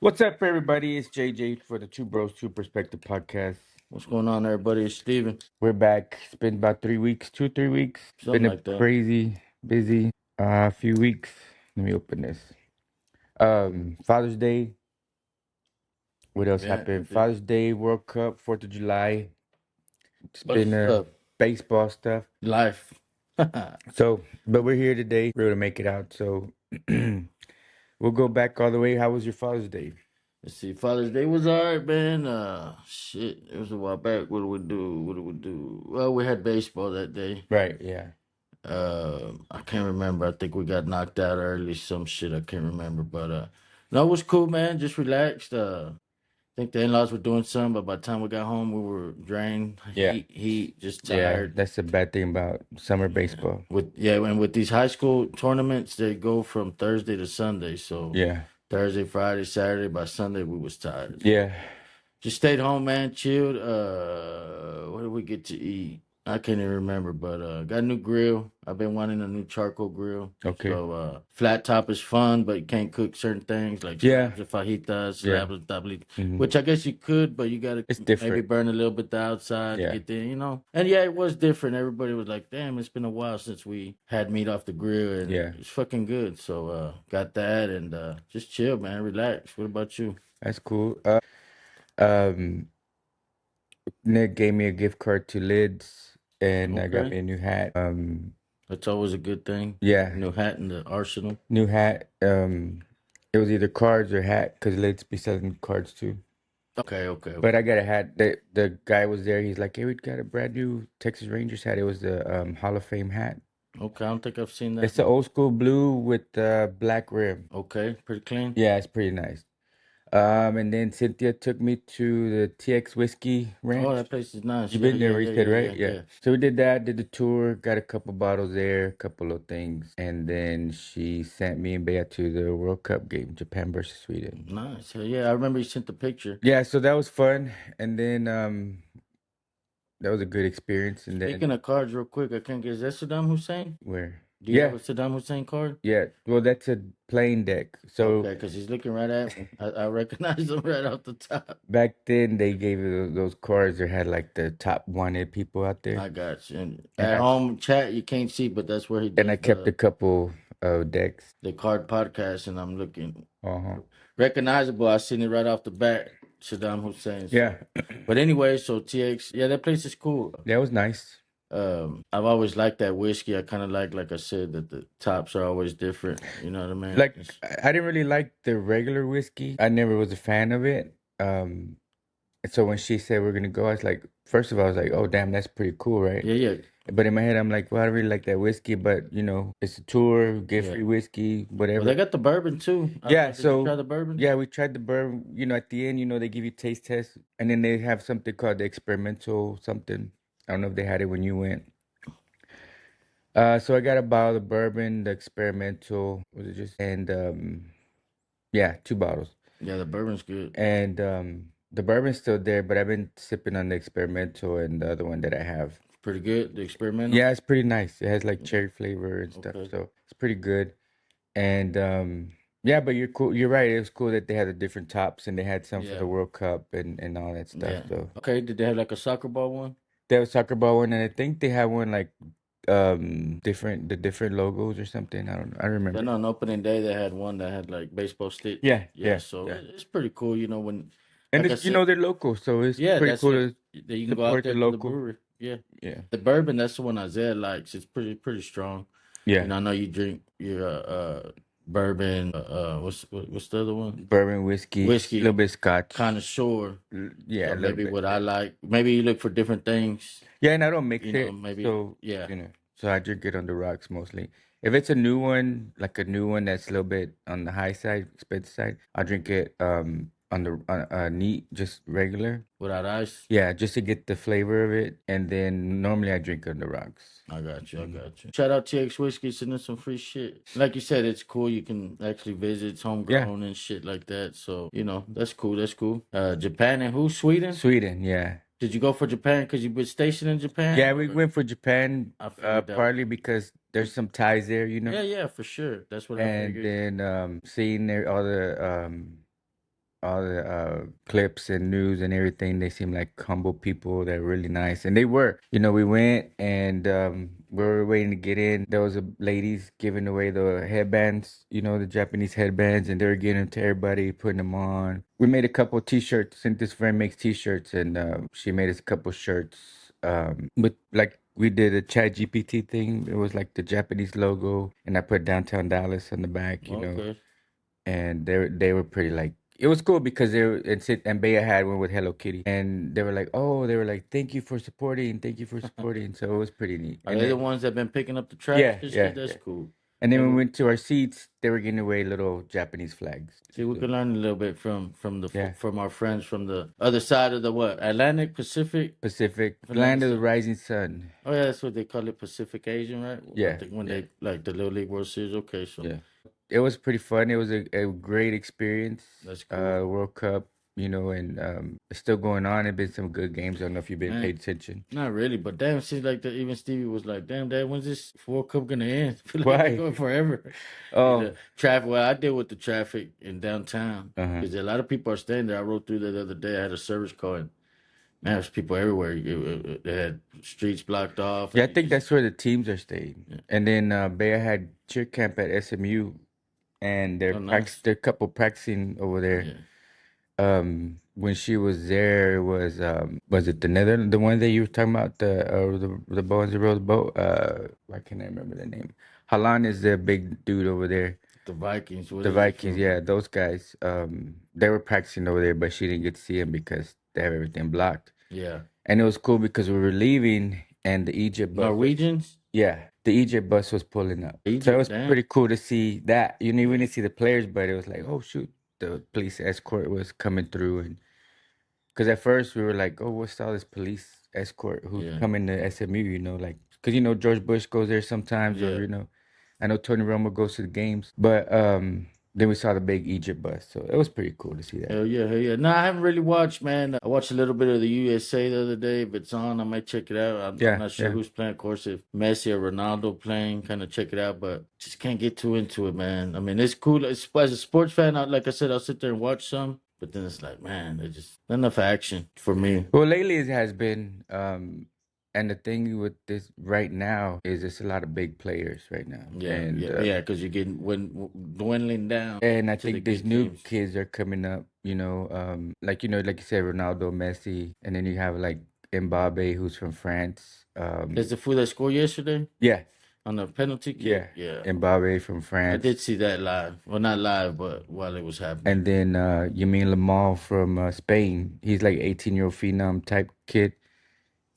What's up, everybody? It's JJ for the Two Bros, Two Perspective podcast. What's going on, everybody? It's Steven. We're back. It's been about 3 weeks, 3 weeks. It's Something been a like that. crazy, busy few weeks. Let me open this. Father's Day. What else Yeah. happened? Father's Day, World Cup, 4th of July. It's been What's up? baseball stuff. Life. So, but we're here today. We're able to make it out. So, we'll go back all the way. How was your Father's Day? Let's see. Father's Day was alright, man. Shit. It was a while back. What do we do? What do we do? Well, we had baseball that day. Right, yeah. I can't remember. I think we got knocked out early. Some shit. I can't remember. But no, it was cool, man. Just relaxed. I think the in-laws were doing something, but by the time we got home, we were drained. Yeah. Heat, just Yeah, tired. that's the bad thing about summer baseball. And with these high school tournaments, they go from Thursday to Sunday. So Yeah. Thursday, Friday, Saturday. By Sunday, we was tired. Yeah. Just stayed home, man. Chilled. What did we get to eat? I can't even remember, but got a new grill. I've been wanting a new charcoal grill. Okay. So flat top is fun, but you can't cook certain things like Yeah. slabs of fajitas, Yeah. slabs of tabli, Mhm. which I guess you could, but you gotta It's maybe different. burn a little bit the outside Yeah. to get there. And yeah, it was different. Everybody was like, "Damn, it's been a while since we had meat off the grill," and Yeah. it's fucking good. So got that and just chill, man. Relax. What about you? That's cool. Um, Nick gave me a gift card to Lids, and I got me Okay. a new hat. That's always a good thing. Yeah, New hat in the arsenal. new hat. It was either cards or hat because Lids be selling cards too. Okay. But I got a hat. The guy was there. He's like, "Hey, we got a brand new Texas Rangers hat." It was the Hall of Fame hat. Okay, I don't think I've seen that It's the one. old school blue with the black rim. Okay, pretty clean. Yeah, it's pretty nice. And then Cynthia took me to the TX Whiskey Oh, Ranch. that place is nice. You've Yeah, been there, yeah, you yeah, said, yeah, right? yeah, Yeah. yeah. So we did that, did the tour, got a couple bottles there, a couple of things, and then she sent me and Bea to the World Cup game, Japan versus Sweden. Nice. Yeah, I remember you sent the picture. Yeah, so that was fun, and then that was a good experience. And then Speaking of cards, real quick, I can't get. Is that Saddam Hussein? where? Do you have Yeah, a Saddam Hussein card? yeah. Well, that's a playing deck. So Okay, because he's looking right at me. I recognize him right off the top. back then they gave you those cards that had like the top wanted people out there, I got you. And and at I home chat, you can't see, but that's where he and I does kept a couple of decks. the card podcast, and I'm looking Uh-huh. recognizable. I seen it right off the bat, Saddam Hussein. So. Yeah, But anyway, so TX, yeah, that place is cool. that was nice. I've always liked that whiskey. I kind of like I said, that the tops are always different. You know what I mean? Like I didn't really like the regular whiskey. I never was a fan of it. So when she said we're gonna go, I was like, first of all, I was like, oh damn, that's pretty cool, right? Yeah. But in my head, I'm like, well, I don't really like that whiskey, but it's a tour, get Yeah. free whiskey, Well, whatever. they got the bourbon too. I don't Yeah, know, did you try so the bourbon? yeah, we tried the bourbon. At the end, they give you taste tests, and then they have something called the experimental something. I don't know if they had it when you went. So I got a bottle of bourbon, the experimental, was it just, and yeah, 2 bottles. Yeah, the bourbon's good. And the bourbon's still there, but I've been sipping on the experimental and the other one that I have. Pretty good. The experimental. Yeah, it's pretty nice. It has like cherry flavor and stuff, Okay. so it's pretty good. And yeah, but you're cool. You're right. It was cool that they had the different tops and they had some for Yeah. the World Cup and all that stuff. Yeah. So Okay. Did they have like a soccer ball one? they have a soccer ball one, and I think they have one like different logos or something. I don't know. I don't Then remember. on opening day, they had one that had like baseball sticks. Yeah, Yeah. yeah, So yeah. it's pretty cool. When, And like I it's said, they're local, so it's yeah, pretty that's cool what to that you can go out support the there to the local. brewery. Yeah. Yeah, The bourbon, that's the one Isaiah likes. It's pretty strong. yeah. I know you drink your bourbon. What's the other one? Bourbon, whiskey, a Whiskey, little bit scotch. connoisseur. Yeah, So a little maybe bit. what I like. Maybe you look for different things. Yeah, and I don't mix it, Maybe so yeah. so I drink it on the rocks mostly. If it's a new one, like a new one that's a little bit on the high side, expensive side, I drink it on the neat, just regular. Without ice. Yeah, just to get the flavor of it, and then normally I drink on the rocks. I got you. I Mhm. got you. Shout out TX Whiskey sending some free shit. Like you said, it's cool. You can actually visit. It's Yeah, homegrown and shit like that. So that's cool. That's cool. Japan and who? Sweden. Sweden, yeah. Did you go for Japan because you've been stationed in Japan? Yeah, we Or- went for Japan, I figured that. partly because there's some ties there. Yeah, for sure. That's what I And figured. then seeing there all the all the clips and news and everything. They seem like humble people. They're really nice, and they were. You know, we went and we were waiting to get in. There was a ladies giving away the headbands. You know, the Japanese headbands, and they were giving them to everybody, putting them on. We made a couple T-shirts. Since this friend makes T-shirts, and she made us a couple shirts with like. We did a Chat GPT thing. It was like the Japanese logo, and I put downtown Dallas on the back, you know, Okay. and they were pretty like it was cool because they were and Bea had one with Hello Kitty, and they were like thank you for supporting, so it was pretty neat. Are And they the then ones that been picking up the tracks yeah, and yeah, shit? That's yeah. cool. And then Hey, when we well, went to our seats, they were giving away little Japanese flags. see, we So, can learn a little bit yeah, from our friends from the other side of the what? Atlantic, Pacific, Pacific, if I'm not land of the mistaken. rising sun. Oh yeah, that's what they call it, Pacific Asian, right? I Yeah, think when yeah. they like the Little League World Series. Okay, so Yeah. It was pretty fun. It was a great experience. that's cool, World Cup, you know, and it's still going on. There's been some good games. I don't know if you've been man. paid attention. Not really, but damn, it seems like even Stevie was like, "Damn, Dad, when's this World Cup gonna end?" I feel like it's Why? going forever. And Oh, the traffic. Well, I deal with the traffic in downtown uh-huh. because a lot of people are staying there. I rode through there the other day. I had a service car, and man, there's people everywhere. They had streets blocked off, Yeah, I and you think just that's where the teams are staying. yeah. And then Bayer had cheer camp at SMU, and Oh, nice. they're couple practicing over there. Yeah, When she was there, it was it the Netherlands, the one that you were talking about, the Bones that rowed the boat? Why can't I remember the name? Halan is the big dude over there. the Vikings. What The is it Vikings, from? yeah, those guys. They were practicing over there, but she didn't get to see him because they have everything blocked. Yeah, And it was cool because we were leaving, and the Egypt bus was, Norwegians. yeah, the Egypt bus was pulling up. So it Egypt, was damn. pretty cool to see that. You know, we Yeah, didn't see the players, but it was like, oh shoot, the police escort was coming through, and because at first we were like, oh, what's all this police escort who's yeah, coming to SMU? You know, like because George Bush goes there sometimes, or yeah. I know Tony Romo goes to the games, but then we saw the big Egypt bus, so it was pretty cool to see that. Hell yeah, hell yeah. No, I haven't really watched, man. I watched a little bit of the USA the other day. If it's on, I might check it out. I'm Yeah, not sure yeah. who's playing. Of course, if Messi or Ronaldo playing, kind of check it out. But just can't get too into it, man. I mean, it's cool. As a sports fan, like I said, I'll sit there and watch some. But then it's like, man, there's just not enough action for me. Well, lately it has been, and the thing with this right now is it's a lot of big players right now, Yeah, yeah, yeah. Because you're getting when dwindling down and I to the think these good new teams. kids are coming up. Like you said, Ronaldo, Messi, and then you have like Mbappe, who's from France. There's the fool that scored yesterday Yeah, on the penalty yeah, kick. Yeah, Mbappe from I France, did see that live. Well, not live, but while it was happening. and then Yamin Lamar from Spain. He's like 18-year-old phenom type kid.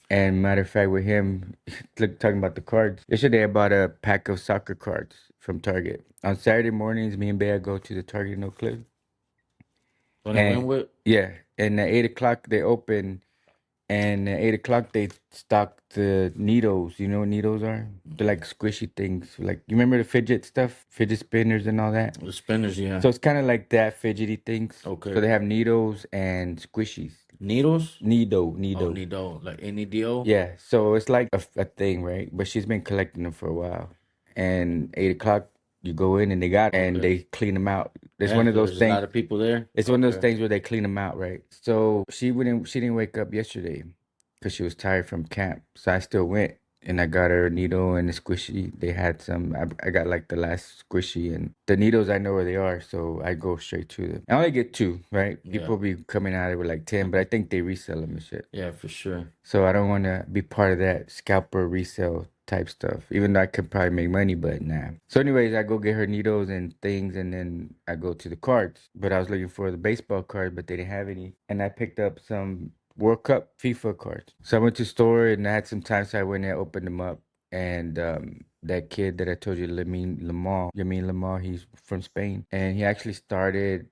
And matter of fact, with him, look, talking about the cards. Yesterday, I bought a pack of soccer cards from Target. On Saturday mornings, me and Bea go to the Target in Oak Cliff. When it went And with. yeah, and at 8 o'clock they open, and at 8 o'clock they stock the needles. You know what needles are? They're like squishy things. Like you remember the fidget stuff, fidget spinners and all that. The spinners, yeah. So it's kind of like that fidgety things. So Okay. they have needles and squishies. Needles? Nido, Oh, Nido. Nido. Like NEDO? Yeah, so it's like a thing, right? But she's been collecting them for a while. And 8 o'clock, you go in and they got and Okay. they clean them out. It's Yeah, one of so those there's a things. lot of people there? It's one of those Okay. things where they clean them out, right? So she didn't wake up yesterday because she was tired from camp. So I still went and I got her a needle and a squishy. They had some. I got like the last squishy and the needles. I know where they are, so I go straight to them. I only get two, right? Yeah. People be coming out of it with like 10, but I think they resell them and shit. Yeah, for sure. So I don't want to be part of that scalper resale type stuff, even though I could probably make money, but nah. So anyways, I go get her needles and things, and then I go to the cards. But I was looking for the baseball cards, but they didn't have any. And I picked up some World Cup FIFA cards. So I went to the store and I had some time, so I went there, opened them up. And that kid that I told you, Yamin Lamar, he's from Spain. And he actually started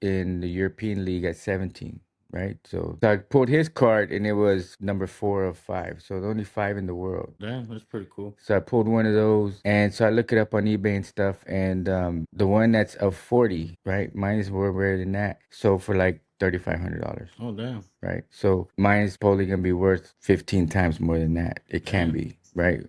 in the European League at 17. Right, so I pulled his card and it was number 4 of 5, so the only 5 in the world. Damn, that's pretty cool. So I pulled one of those, and so I look it up on eBay and stuff, and the one that's of 40, right? Mine is more rare than that. So for like $3,500, Oh, damn. right? So mine is probably gonna be worth 15 times more than that. It can Damn. be, right?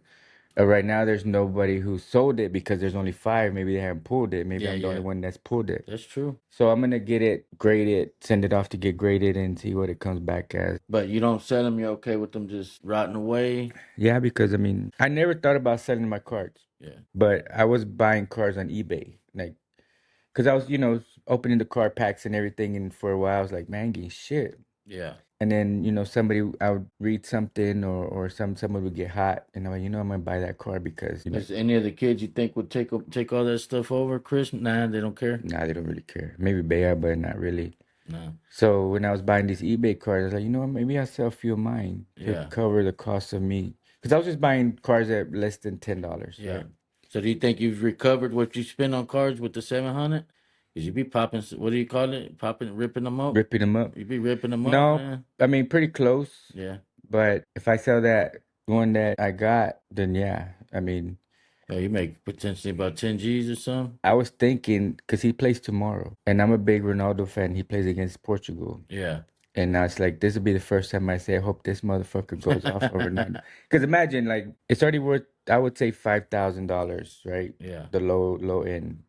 Right now, there's nobody who sold it because there's only 5. Maybe they haven't pulled it. Maybe Yeah, I'm the only yeah, one that's pulled it. that's true. So I'm gonna get it graded, send it off to get graded, and see what it comes back as. But you don't sell them. You're okay with them just rotting away. Yeah, because I mean, I never thought about selling my cards, Yeah, but I was buying cards on eBay, like, because I was, opening the card packs and everything, and for a while I was like, man, I ain't getting shit. yeah. And then, somebody, I would read something or someone would get hot, and I'm like, I'm gonna buy that card because, Is any of the kids you think would take all that stuff over, Chris? Nah, they don't care. nah, they don't really care. Maybe Bea, but not really. No. So when I was buying these eBay cards, I was like, you know what, maybe I'll sell a few of mine to Yeah, cover the cost of me. Because I was just buying cards at less than $10, yeah. right? So do you think you've recovered what you spent on cards with the 700? Cause you be popping. What do you call it? Popping, ripping them up. Ripping them up. You be ripping them up, No, man. I mean, pretty close. Yeah. But if I sell that one that I got, then yeah, I mean, Yeah, you make potentially about 10 G's or something. I was thinking because he plays tomorrow, and I'm a big Ronaldo fan. He plays against Portugal. Yeah. And I was like, this will be the first time I say, I hope this motherfucker goes off over Ronaldo. Because imagine, like, it's already worth, I would say $5,000, right? Yeah. The low end.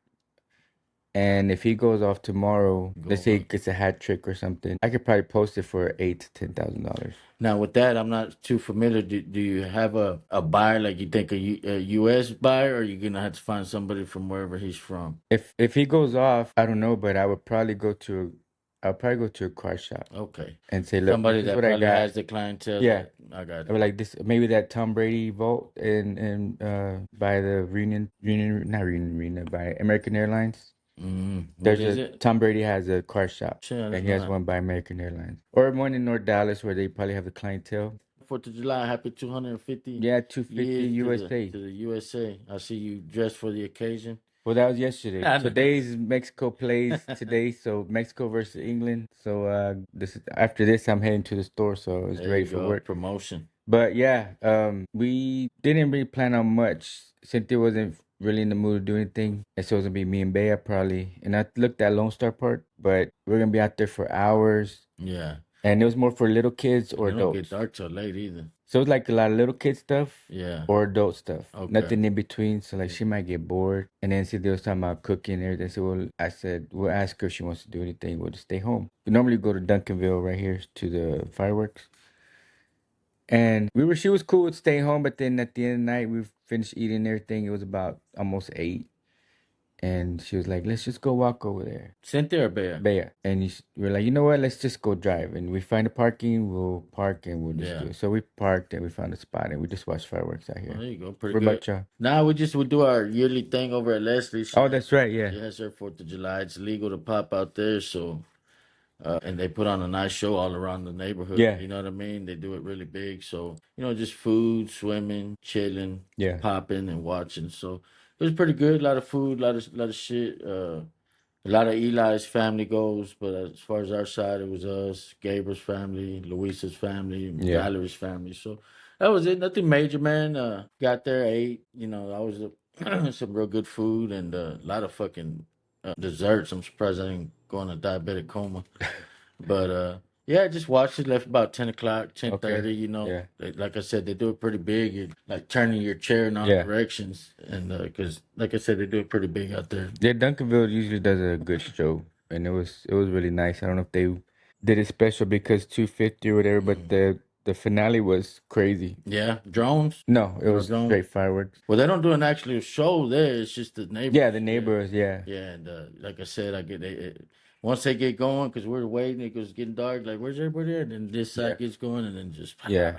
And if he goes off tomorrow, Go let's say he up. gets a hat trick or something, I could probably post it for $8,000 to $10,000. Now with that, I'm not too familiar. Do you have a buyer like you think a U.S. buyer, or you gonna have to find somebody from wherever he's from? If he goes off, I don't know, but I'll probably go to a car shop Okay, and say, look, this somebody is that what I probably got. has the clientele. Yeah. That I got I it. would like this, maybe that Tom Brady vault and by the not Reunion Arena, by American Airlines. What There's is a it? Tom Brady has a car shop, Shit, I and didn't he know has that. one by American Airlines, or one in North Dallas where they probably have the clientele. 4th of July, happy 250 Yeah, 250 years USA. to the USA. I see you dressed for the occasion. Well, that was yesterday. I know. Today's Mexico plays today, so Mexico versus England. So after this, I'm heading to the store, so it's There you ready for go, work. promotion. But yeah, we didn't really plan on much. Cynthia wasn't really in the mood to do anything, and so it was gonna be me and Bea probably. And I looked at Lone Star Park, but we're gonna be out there for hours, Yeah, and it was more for little kids and or they don't get adults. dark till late either. So it's like a lot of little kid stuff Yeah. or adult stuff. Okay. Nothing in between. So like she might get bored. And then Cynthia was talking about cooking and everything. So I said, we'll ask her if she wants to do anything. We'll just stay home. We normally go to Duncanville right here to the fireworks. And she was cool with staying home, but then at the end of the night we finished eating and everything. It was about almost 8. And she was like, let's just go walk over there. Cynthia or Bear? Bea. And we're like, you know what? Let's just go drive. And we find a parking, we'll park and we'll just Yeah. do it. So we parked and we found a spot and we just watched fireworks out Well, here. there you go. Pretty What good. about y'all? Now we do our yearly thing over at Leslie. Oh, that's right. Yeah. She has her 4th of July. It's legal to pop out there, so and they put on a nice show all around the neighborhood. Yeah. You know what I mean? They do it really big. So, just food, swimming, chilling, Yeah. popping and watching. So it was pretty good. A lot of food, a lot of shit. A lot of Eli's family goes, but as far as our side, it was us, Gabriel's family, Luisa's family, Yeah. Valerie's family. So that was it. Nothing major, man. Got there, ate. I was some real good food and a lot of fucking desserts. I'm surprised I didn't go in a diabetic coma. But yeah, just watched it. Left about 10 o'clock, 10:30. Okay. Yeah. Like I said, they do it pretty big. Like turning your chair in all Yeah. directions, and because like I said, they do it pretty big out there. Yeah. Duncanville usually does a good show, and it was really nice. I don't know if they did it special because 250 or whatever, but the finale was crazy. Yeah, drones. No, it No was drone. straight fireworks. Well, they don't do an actual show there. It's just the neighbors. Yeah, the neighbors. Yeah. Yeah, and like I said, once they get going, because we're waiting, it goes getting dark. Like, where's everybody at? And this side Yeah. gets going, and then just Yeah.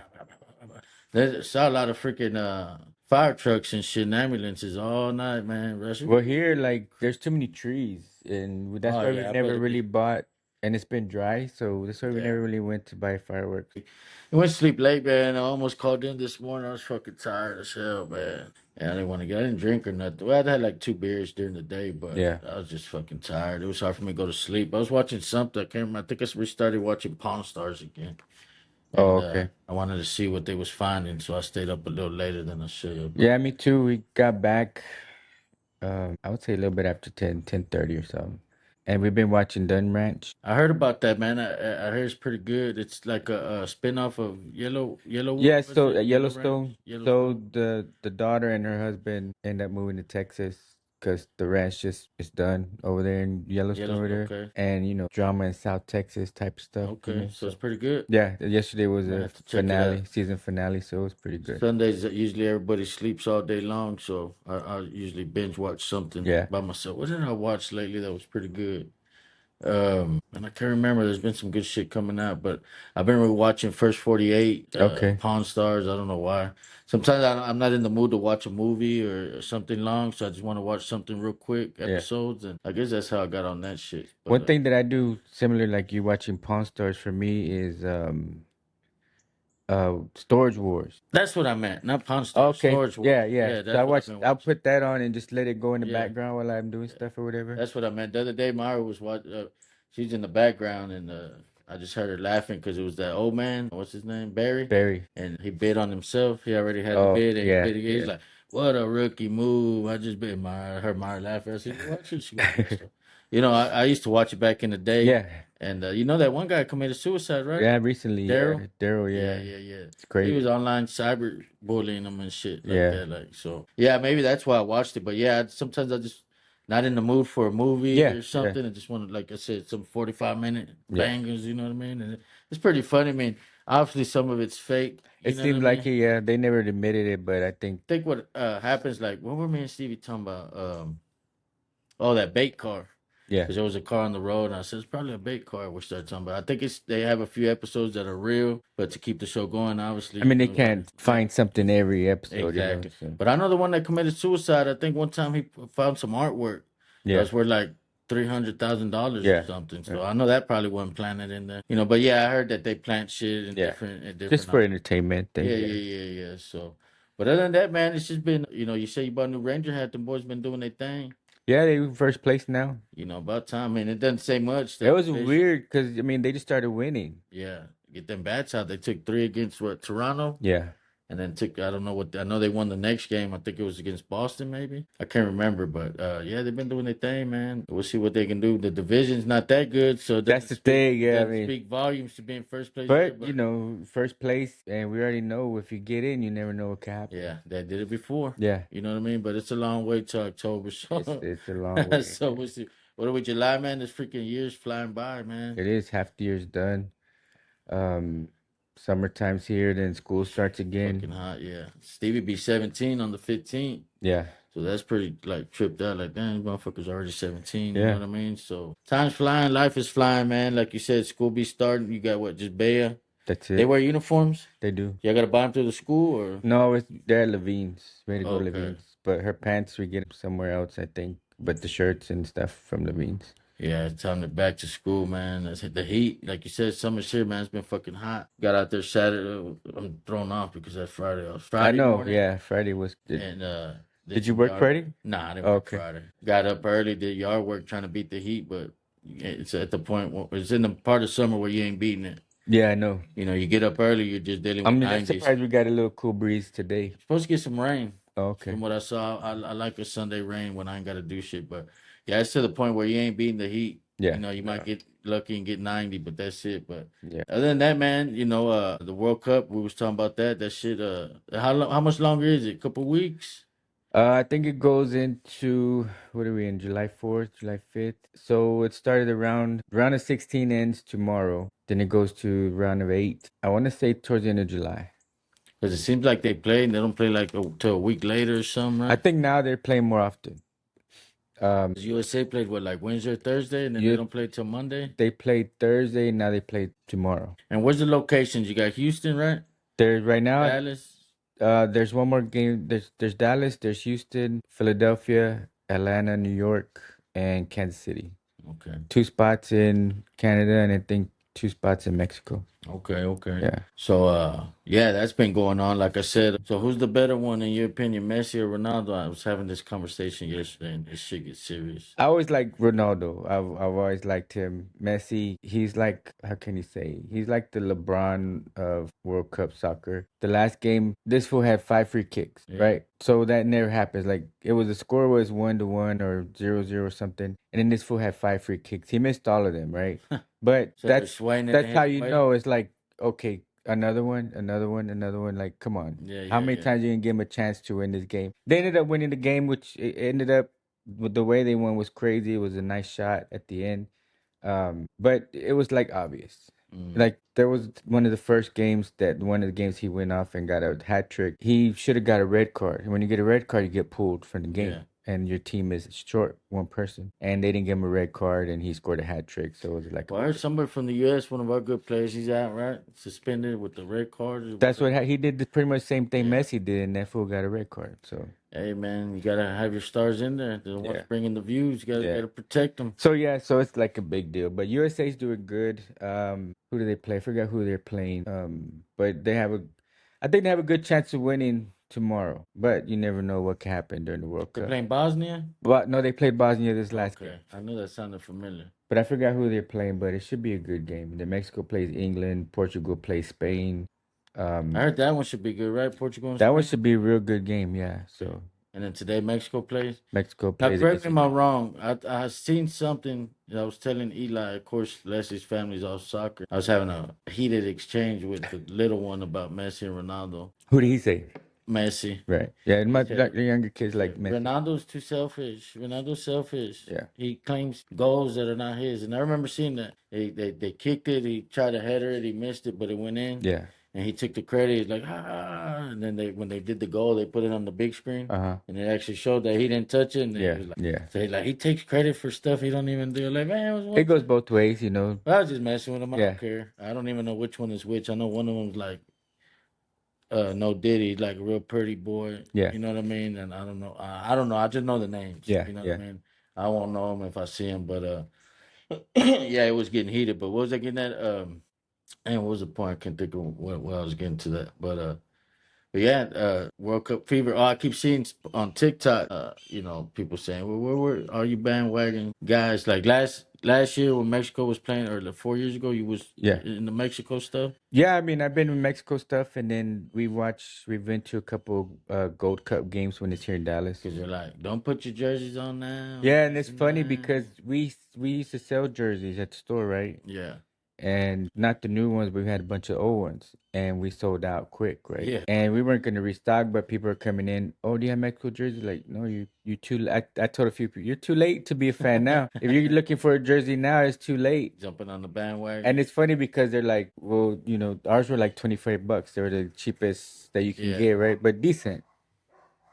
There's saw a lot of freaking fire trucks and shit and ambulances all night, man. Rushing. Well, here, like, there's too many trees, and that's Oh, why yeah, we I never bet it really be. bought, and it's been dry, so that's why we Yeah. never really went to buy fireworks. I went to sleep late, man. I almost called in this morning. I was fucking tired as hell, man. And I didn't want to get. I didn't drink or nothing. Well, I had like 2 beers during the day, but Yeah. I was just fucking tired. It was hard for me to go to sleep. I was watching something. I can't remember. I think I restarted watching Pawn Stars again. Oh, And okay. I wanted to see what they was finding, so I stayed up a little later than I should have. Yeah, me too. We got back, I would say a little bit after 10, 10:30 or something. and we've been watching Dunn Ranch. I heard about that, man. I heard it's pretty good. It's like a spin-off of Yellowwood, Yeah, was so it? at Yellow Ranch? Yellowstone, so Yellowstone? the daughter and her husband end up moving to Texas because the ranch just is done over there in Yellowstone over there, Okay. and drama in South Texas type stuff, Okay. So it's So pretty good. yeah, yesterday was Might a have to check it out. finale, season finale, so it was pretty good. Sundays usually everybody sleeps all day long, so I usually binge watch something Yeah. by myself. What did I watch lately that was pretty good? And I can't remember. There's been some good shit coming out, but I've been rewatching First 48, Okay. Pawn Stars. I don't know why. Sometimes I'm not in the mood to watch a movie or something long, so I just want to watch something real quick, Yeah. episodes, and I guess that's how I got on that shit. One But thing that I do similar, like you watching Pawn Stars for me, is Storage Wars. that's what I meant, not Pawn Stars, Okay. Storage Wars. Yeah, yeah. Yeah, So that's what I've been I'll watching. put that on and just let it go in the Yeah. background while I'm doing stuff or whatever. That's what I meant. The other day, Myra was watching. She's in the background, and I just heard her laughing because it was that old man. What's his name? Barry. Barry. And he bid on himself. He already had the Oh, bid, and he yeah, bid again. He's yeah. like, "What a rookie move!" I just bid Myra. Her Myra laughing. I said, "What should she watch that stuff?" I used to watch it back in the day, Yeah. and that one guy committed suicide, right? Yeah, recently, Daryl. yeah. Daryl, Yeah, yeah. yeah, yeah. It's He was crazy. online cyber bullying them and shit like Yeah. that. Like so. Yeah, maybe that's why I watched it. But yeah, sometimes I just not in the mood for a movie Yeah, or yeah, something. I just want to, like I said, some 45-minute yeah. bangers. You know what I mean? And it's pretty funny. I mean, obviously some of it's fake. You It know what I seems like mean? yeah, they never admitted it, but I think Think what happens. Like what were me and Stevie talking about? Oh, that bait car. yeah. Because there was a car on the road, and I said it's probably a bait car we started talking about. I think they have a few episodes that are real, but to keep the show going, obviously, I mean, they we gotta, can't find something every episode, exactly. so But I know the one that committed suicide. I think one time he found some artwork that yeah, was worth like $300,000 or yeah, something. yeah, So I know that probably wasn't planted in there. But yeah, I heard that they plant shit in yeah. Just different for entertainment yeah, thing, yeah. yeah, yeah, yeah. So, but other than that, man, it's just been, you say you bought a new Ranger hat. The boys been doing their thing. Yeah, they were first place now. About time. I mean, it doesn't say much. It The was division. weird because I mean they just started winning. Yeah, get them bats out. They took three against Toronto, Yeah, and then took I don't know what I know they won the next game. I think it was against Boston, maybe. I can't remember, but yeah, they've been doing their thing, man. We'll see what they can do. The division's not that good, so it that's the thing. Yeah, I doesn't mean, speak volumes to be in first place there. but But first place, and we already know if you get in, you never know what can happen. yeah, they did it before. Yeah, You know what I mean? But it's a long way to October, so it's a long way. so we'll see. What are we, July, man? This freaking year's flying by, man. It is half the year's done. Um, Summertime's here, then school starts Fucking again. hot, yeah. Stevie be 17 on the 15th. Yeah, So that's pretty like tripped out. Like, damn, motherfuckers already 17. You know yeah, what I mean? So time's flying, life is flying, man. Like you said, school be starting. You got what? Just Baya. that's They it. wear uniforms. They do. Y'all got to buy them through the school or? No, they're at Levine's. Ready to go to Okay. Levine's. But her pants we get somewhere else, I think. But the shirts and stuff from Levine's. Yeah, it's time to back to school, man. The heat, like you said, summer's here, man. It's been fucking hot. Got out there Saturday. I'm thrown off because that Friday. I was I Friday know. morning, Yeah, Friday was. and did Did you some work yard. Friday? Nah, I didn't Oh, work okay. Friday. Got up early, did yard work, trying to beat the heat, but it's at the point where it's in the part of summer where you ain't beating it. Yeah, I know. You get up early, you're just dealing I with mean, I'm 90s. surprised we got a little cool breeze today. Supposed to get some rain. Oh, okay. From what I saw, I like a Sunday rain when I ain't got to do shit. But yeah, it's to the point where you ain't beating the heat. Yeah. You might get lucky and get 90, but that's it. But Yeah. other than that, man, the World Cup, we was talking about that. That shit, how much longer is it? Couple weeks? I think it goes into what are we in? July 4th, July 5th. So it started round of 16 ends tomorrow. Then it goes to round of 8. I want to say towards the end of July. Because it seems like they play and they don't play like till a week later or something, I right? think now they're playing more often. 'Cause USA played what, like Wednesday or Thursday, and then they You don't play till Monday. They played Thursday, now they play tomorrow. And where's the locations? You got Houston, right? There's right now Dallas. there's one more game. There's Dallas, there's Houston, Philadelphia, Atlanta, New York, and Kansas City. Okay. 2 spots in Canada and I think 2 spots in Mexico. Okay, okay. Yeah. So yeah, that's been going on. Like I said, so who's the better one in your opinion, Messi or Ronaldo? I was having this conversation yesterday and this shit gets serious. I always like Ronaldo. I've always liked him. Messi, he's like, how can you say? He's like the LeBron of World Cup soccer. The last game, this fool had 5 free kicks, Yeah. right? So that never happens. Like it was the score was 1-1 or 0-0 something, and then this fool had 5 free kicks. He missed all of them, right? But So they're swaying it that's his how you way. know it's like, okay, another one, another one, another one. Like, come on. Yeah, How yeah, many yeah. times you can give him a chance to win this game? They ended up winning the game, which it ended up but the way they won was crazy. It was a nice shot at the end. But it was like obvious. Mm, Like there was one of the games he went off and got a hat trick. He should have got a red card. When you get a red card, you get pulled from the yeah. game. And your team is short one person. And they didn't give him a red card and he scored a hat trick. So it was like a Well, I heard somebody from the U.S., one of our good players, he's out, right? Suspended with the red card or that's what whatever. he did pretty much the same thing Yeah. Messi did and that fool got a red card. So Hey, man, you gotta have your stars in there. The ones yeah. bringing the views, you Yeah. gotta protect them. So yeah, so it's like a big deal. But USA's doing good. Who do they play? I forgot who they're playing. But I think they have a good chance of winning tomorrow. But you never know what can happen during the World They're Cup. playing Bosnia? But no, they played Bosnia this last game. Okay. I knew that sounded familiar. But I forgot who they're playing. But it should be a good game. Then Mexico plays England. Portugal plays Spain. I Um, heard that one should be good, right? Portugal and that one Spain? should be a real good game. Yeah. Okay. So And then today Mexico plays. Mexico Now, plays correct against me if I'm England. wrong. I seen something. I was telling Eli, of course, Leslie's family's all soccer. I was having a heated exchange with the little one about Messi and Ronaldo. Who did he say? Messi. Right. Yeah. And He my said, the younger kids yeah, like Messi. Ronaldo's too selfish. Ronaldo's selfish. Yeah. He claims goals that are not his. And I remember seeing that. They kicked it. He tried to header it. He missed it, but it went in. Yeah. And he took the credit. He's like, ah. And then when they did the goal, they put it on the big screen. Uh huh. And it actually showed that he didn't touch it. And he Yeah. was like, Yeah. so he takes credit for stuff he don't even do. Like, man, it was It one goes time. both ways, you know. I was just messing with him. I Yeah, don't care. I don't even know which one is which. I know one of them's like no Diddy, like a real pretty boy. yeah, You know what I mean? And I don't know. I don't know. I just know the names. yeah, You know what I yeah. mean? I won't know him if I see him, but yeah, it was getting heated. But what was I getting at? And what was the point? I can't think of what I was getting to that. But yeah, World Cup fever. Oh, I keep seeing on TikTok, people saying, "Well, where are you bandwagon guys?" Like last year when Mexico was playing, or like 4 years ago, you was Yeah. in the Mexico stuff Yeah, I mean, I've been in Mexico stuff, and then we've been to a couple Gold Cup games when it's here in Dallas. because you're like, "Don't put your jerseys on now." Yeah, and This it's and funny that. because we used to sell jerseys at the store, right? Yeah, And not the new ones, but we had a bunch of old ones, and we sold out quick, right? yeah. And we weren't going to restock, but people are coming in. Oh, do you have Mexico jersey? Like, no, you too. I told a few people, you're too late to be a fan now. If you're looking for a jersey now, it's too late. Jumping on the bandwagon. And it's funny because they're like, well, ours were like $25. They were the cheapest that you can Yeah. get, right? But decent.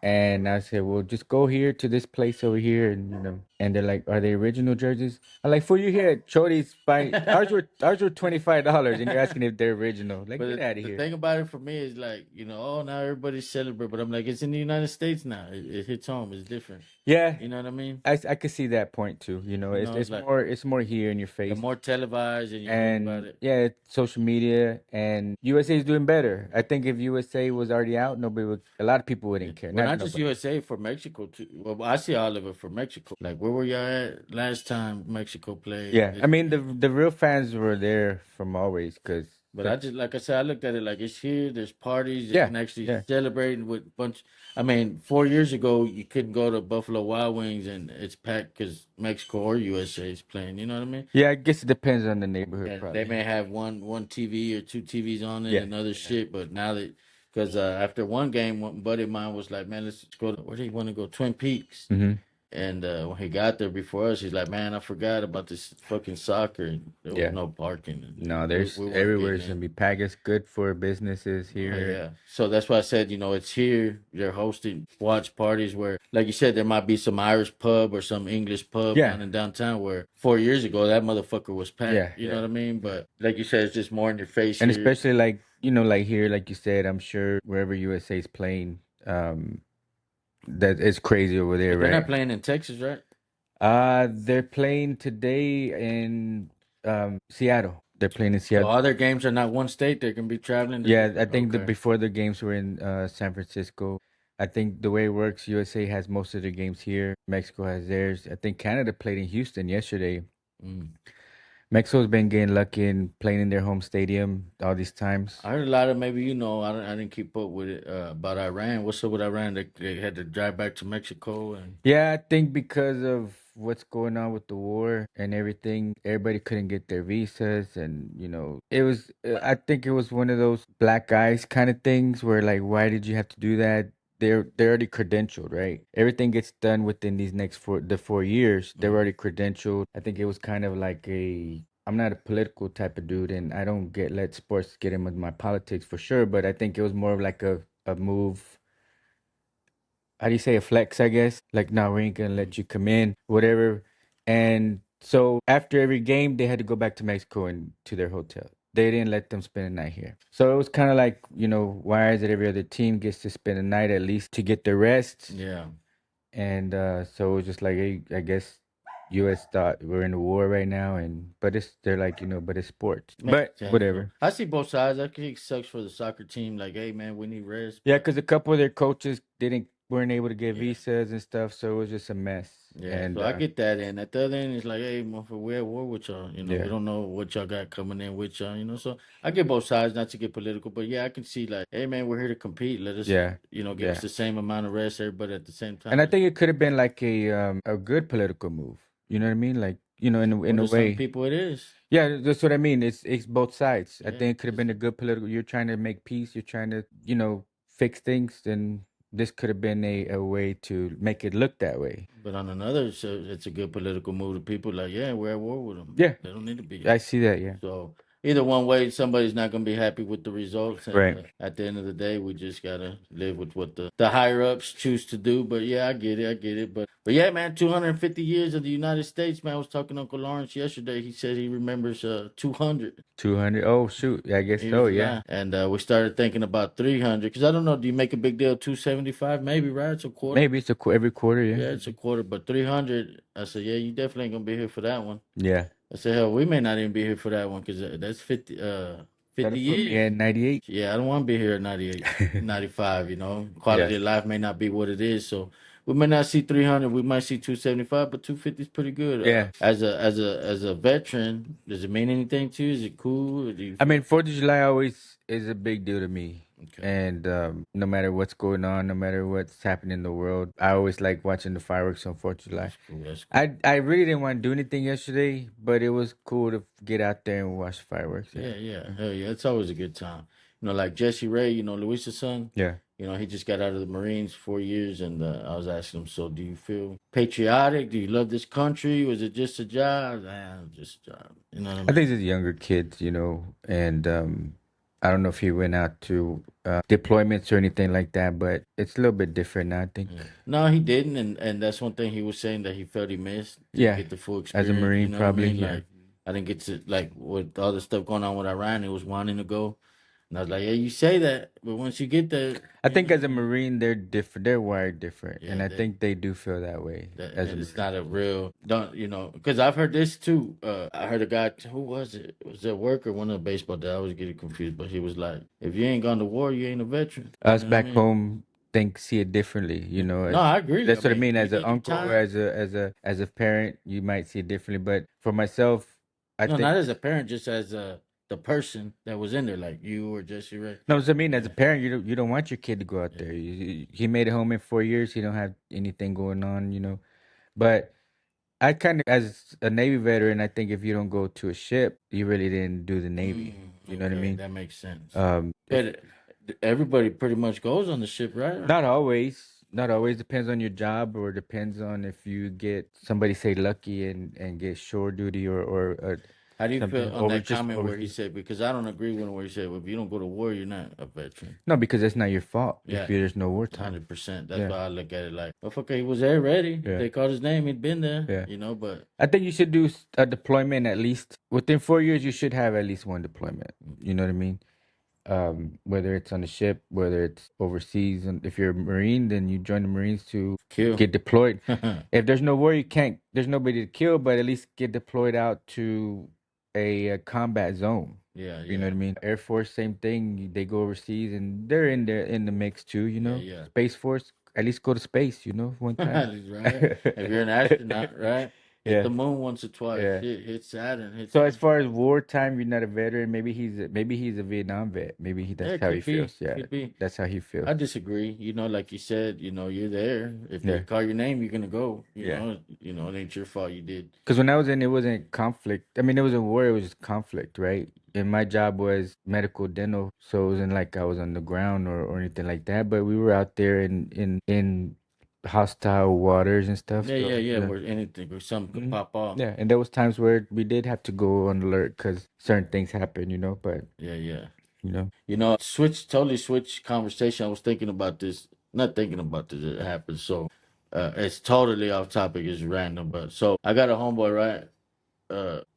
And I said, well, just go here to this place over here, and they're like, are they original jerseys? I'm like, for you here at Chody's buying ours were $25, and you're asking if they're original. Like, But get out of the here. thing about it for me is like, oh, now everybody's celebrating, but I'm like, it's in the United States now. It hits home. It's different. Yeah, You know what I mean? I could see that point too. It's It's it's like more here in your the face. more televised and you hear about And it. yeah, it's social media and USA is doing better. I think if USA was already out, a lot of people Yeah. wouldn't care. Well, Not not just nobody. USA, for Mexico too. Well, I see all of it for Mexico. Like, where were y'all at last time Mexico played? Yeah, I mean the real fans were there from always because But I just, like I said, I looked at it like it's here. There's parties. You yeah, can actually yeah, celebrate with bunch. I mean, 4 years ago, you couldn't go to Buffalo Wild Wings and it's packed because Mexico or USA is playing. You know what I mean? yeah. I guess it depends on the neighborhood, And they probably. may have one TV or two TVs on it Yeah, and other yeah. shit. But now that, because after one game, one buddy of mine was like, "Man, let's go to, where do you want to go? Twin Peaks." Hmm. And when he got there before us, he's like, "Man, I forgot about this fucking soccer. There was Yeah. no parking. And No, we there's weren't getting everywhere's in." gonna be packed. It's good for businesses Oh here. yeah. So that's why I said, it's here. They're hosting watch parties where, like you said, there might be some Irish pub or some English pub Yeah, down in downtown where 4 years ago that motherfucker was packed. yeah, You know yeah. what I mean? But like you said, it's just more in your face And here. especially like like here, like you said, I'm sure wherever USA is playing, that it's crazy over there, But they're not right? playing in Texas, right? They're playing today in Seattle. They're playing in So Seattle. all their games are not one state. They can be traveling. Yeah, I think Okay. before the games were in San Francisco. I think the way it works, USA has most of their games here. Mexico has theirs. I think Canada played in Houston yesterday. Mm. Mexico's been getting lucky in playing in their home stadium all these times. I heard a lot of maybe I didn't keep up with it about Iran. What's up with Iran? They had to drive back to Mexico and Yeah, I think because of what's going on with the war and everything, everybody couldn't get their visas, and it was. I think it was one of those black eyes kind of things where like, why did you have to do that? They're already credentialed, right? Everything gets done within these next 4 years. They're mm. already credentialed. I think it was kind of like a. I'm not a political type of dude, and I don't let sports get in with my politics for sure. But I think it was more of like a move, how do you say, a flex, I guess. Like, no, we ain't gonna let you come in, whatever. And so after every game, they had to go back to Mexico and to their hotel. They didn't let them spend the night here. So it was kind of like, why is it every other team gets to spend the night at least to get the rest? Yeah. And so it was just like, hey, I guess U.S. thought we're in a war right now, and but they're like, but it's sports. Makes But sense though. whatever. I see both sides. I think it sucks for the soccer team. Like, hey man, we need rest. Yeah, But because a couple of their coaches weren't able to get yeah, visas and stuff, so it was just a mess. yeah. And So I get that. And at the other end, it's like, hey, motherfucker, we're at war with y'all. We yeah. don't know what y'all got coming in with y'all. So I get both sides, not to get political, but yeah, I can see like, hey man, we're here to compete. Let us, Yeah, give us yeah. the same amount of rest, everybody at the same And I time. think it could have been like a good political move. You know what I mean? Like, For in a to some way. people, it is. Yeah, that's what I mean. It's both sides. I Yeah. think it could have been a good political. You're trying to make peace. You're trying to, fix things. And this could have been a way to make it look that way. But on another, so it's a good political move to people like, yeah, we're at war with them. Yeah, They don't need to be. I see that. Yeah. So either one way, somebody's not going to be happy with the results, and Right. at the end of the day, we just gotta live with what the higher ups choose to do. But yeah, I get it. But yeah, man, 250 years of the United States, man. I was talking to Uncle Lawrence yesterday. He said he remembers 200. 200. Oh, shoot. I guess He so. was Yeah. lying, and we started thinking about 300 because I don't know. Do you make a big deal? 275, maybe, right? It's a quarter. Maybe it's every quarter. Yeah. Yeah, it's a quarter, but 300. I said, yeah, you definitely ain't gonna be here for that one. Yeah. I said, hell, we may not even be here for that one because that's 50, 50 That'll put me years. at 98. Yeah, I don't want to be here at 98, 95. Yeah. Quality of life may not be what it is. So we may not see 300. We might see 275, but 250 is pretty good. Yeah. As a veteran, does it mean anything to you? Is it cool? Or do you I feel mean, 4th of July always is a big deal to me. okay? And no matter what's going on, no matter what's happening in the world, I always like watching the fireworks on 4th of July. That's cool. That's cool. I really didn't want to do anything yesterday, but it was cool to get out there and watch the fireworks. Yeah, yeah, hell yeah. It's always a good time. Like Jesse Ray, Luis's son. Yeah. He just got out of the Marines 4 years, and I was asking him, so do you feel patriotic? Do you love this country? Was it just a job? Just a job. You know what I I mean? think it's younger kids, and I don't know if he went out to deployments or anything like that, but it's a little bit different now, I think. Yeah. No, he didn't, and that's one thing he was saying that he felt he missed. Didn't Yeah, get the full as a experience. You Marine, know what I probably. mean? Yeah. Like I didn't get to like with all the stuff going on with Iran. He was wanting to go, and I was like, yeah, you say that, but once you get there, I think as a Marine, they're different. They're wired different, and yeah, I think they do feel that way as a and it's Marine. not a real don't because I've heard this too. I heard a guy who was it? Was it work or one of the baseball that I always get confused, but he was like, if you ain't gone to war, you ain't a veteran. You Us know what I back mean? home see it differently. No, I agree. I That's what I mean, mean. you As an did your uncle or time. as a parent, you might see it differently. But for myself, I No, think not as a parent, just as the person that was in there, like you or Jesse Ray. no. So I mean, as a Yeah, parent, you don't want your kid to go out yeah. there. He made it home in 4 years. He don't have anything going on. But I kind of, as a Navy veteran, I think if you don't go to a ship, you really didn't do the Navy. You know what I Okay, mean? that makes sense. If But everybody pretty much goes on the ship, right? not always, not always depends on your job, or depends on if you get somebody say lucky and get shore duty or How do you feel something on that just comment where he overseas. said? Because I don't agree with him where he said, well, if you don't go to war, you're not a veteran. No, because that's not your fault if Yeah, there's no wartime. 100%. That's Yeah, why I look at it like, oh, fuck, he was there ready. If yeah, they called his name, he'd been there, yeah. but I think you should do a deployment at least within 4 years. You should have at least one deployment. You know what I mean? Whether it's on the ship, whether it's overseas, and if you're a Marine, then you join the Marines to kill. get deployed. If there's no war, you can't. There's nobody to kill, but at least get deployed out to a combat zone. Yeah, You know yeah. what I mean? Air Force, same thing. They go overseas and they're in the mix too. You Yeah, know, yeah. Space Force. At least go to space. You know, one time. Right? If you're an astronaut, right? Hit Yeah, the moon once or twice. yeah. Shit, hit Saturn, hit So as some. far as wartime, you're not a veteran. Maybe he's a Vietnam vet. Yeah, That's it how he could be. feels. Yeah, Could be. that's how he feels. I disagree. You know, like you said, you know, you're there. If they Yeah, call your name, you're gonna go. yeah. You know, it ain't your fault you did. Because when I was in, it wasn't conflict. I mean, it wasn't war. It was just conflict, right? And my job was medical dental, so it wasn't like I was on the ground or anything like that. But we were out there in hostile waters and stuff. Yeah, So yeah, yeah. yeah. Where anything or something could Mhm. pop off. Yeah, and there was times where we did have to go on alert because certain things happen, you know. But Yeah, yeah. you know, Totally switch conversation. I was thinking about this, not thinking about this, it happened. So it's totally off topic, it's random. But so I got a homeboy, right?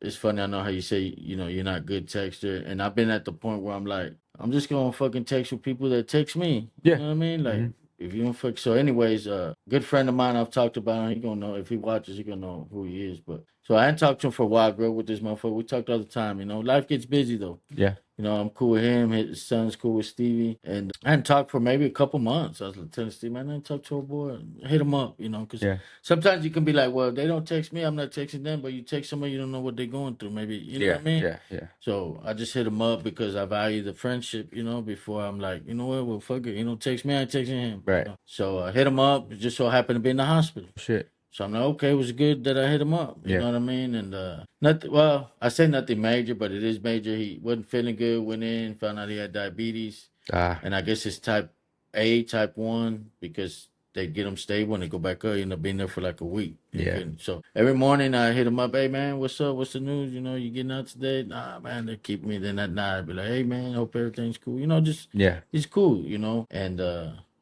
It's funny, I know how you say, you know, you're not good texter. And I've been at the point where I'm like, I'm just gonna fucking text with people that text me. You yeah, know what I mean? Like hmm if you don't fuck so anyways, good friend of mine I've talked about him, he gonna know if he watches, he gonna know who he is. But so I hadn't talked to him for a while, grew up with this motherfucker. We talked all the time, you know. Life gets busy though. yeah, You know, I'm cool with him. His son's cool with Stevie. And I hadn't talked for maybe a couple months. I was like, telling Stevie, man, I didn't talk to a boy. Hit him up, you know, because yeah, sometimes you can be like, well, they don't text me. I'm not texting them. But you text somebody, you don't know what they're going through. Maybe, you know what yeah, I mean? yeah, yeah. So I just hit him up because I value the friendship, you know, before I'm like, you know what, well, fuck it. You know, text me, I ain't texting him. You Right. know? So I hit him up. It just so happened to be in the hospital. Shit. So I'm like, okay, it was good that I hit him up. You Yeah. know what I mean? And nothing. Well, I say nothing major, but it is major. He wasn't feeling good. Went in, found out he had diabetes, Ah. and I guess it's type A, type 1, because they get him stable and they go back up. He ended up being there for like a week. Yeah. So every morning I hit him up. Hey man, what's up? What's the news? You know, you getting out today? Nah, man, they keep me. Then at night I'd be like, hey man, hope everything's cool. You know, just Yeah. it's cool. You know, and